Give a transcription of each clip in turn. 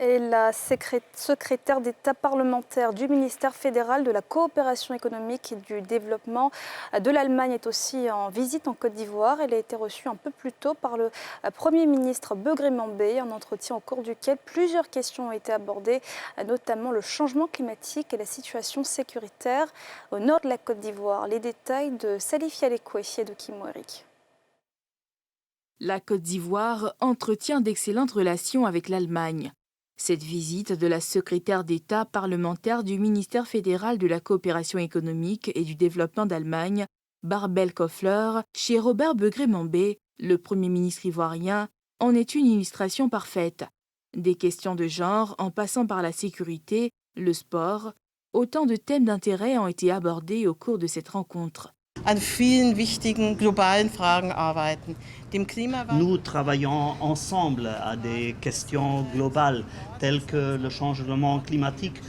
Et la secrétaire d'État parlementaire du ministère fédéral de la coopération économique et du développement de l'Allemagne est aussi en visite en Côte d'Ivoire. Elle a été reçue un peu plus tôt par le Premier ministre Begré Mambé, un entretien au cours duquel plusieurs questions ont été abordées, notamment le changement climatique et la situation sécuritaire au nord de la Côte d'Ivoire. Les détails de Salif Yalekoué et de Kim Werik. La Côte d'Ivoire entretient d'excellentes relations avec l'Allemagne. Cette visite de la secrétaire d'État parlementaire du ministère fédéral de la coopération économique et du développement d'Allemagne, Barbel Koffler, chez Robert Begré-Mambé, le Premier ministre ivoirien, en est une illustration parfaite. Des questions de genre en passant par la sécurité, le sport, autant de thèmes d'intérêt ont été abordés au cours de cette rencontre. An vielen wichtigen globalen Fragen arbeiten. Dem Klimawandel. Nous travaillons ensemble à des questions globales telles que le changement climatique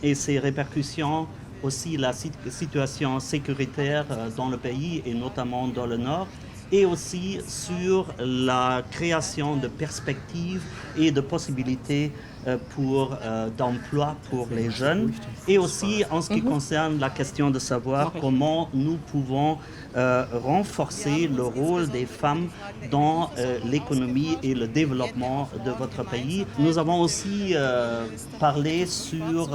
et ses répercussions, aussi la situation sécuritaire dans le pays et notamment dans le nord, et aussi sur la création de perspectives et de possibilités d'emploi pour les jeunes, et aussi en ce qui concerne la question de savoir comment nous pouvons renforcer le rôle des femmes dans l'économie et le développement de votre pays. Nous avons aussi parlé sur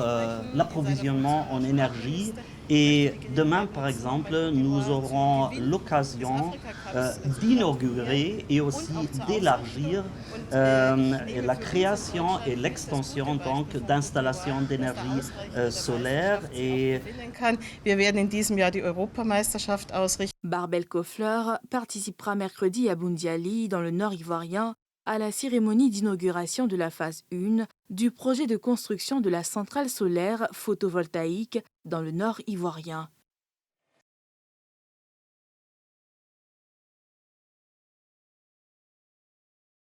l'approvisionnement en énergie. Et demain, par exemple, nous aurons l'occasion d'inaugurer et aussi d'élargir la création et l'extension d'installations d'énergie solaire. Wir werden in diesem Jahr die Europameisterschaft ausrichten. Barbel Koffler participera mercredi à Boundiali, dans le nord ivoirien, à la cérémonie d'inauguration de la phase 1 du projet de construction de la centrale solaire photovoltaïque dans le nord ivoirien.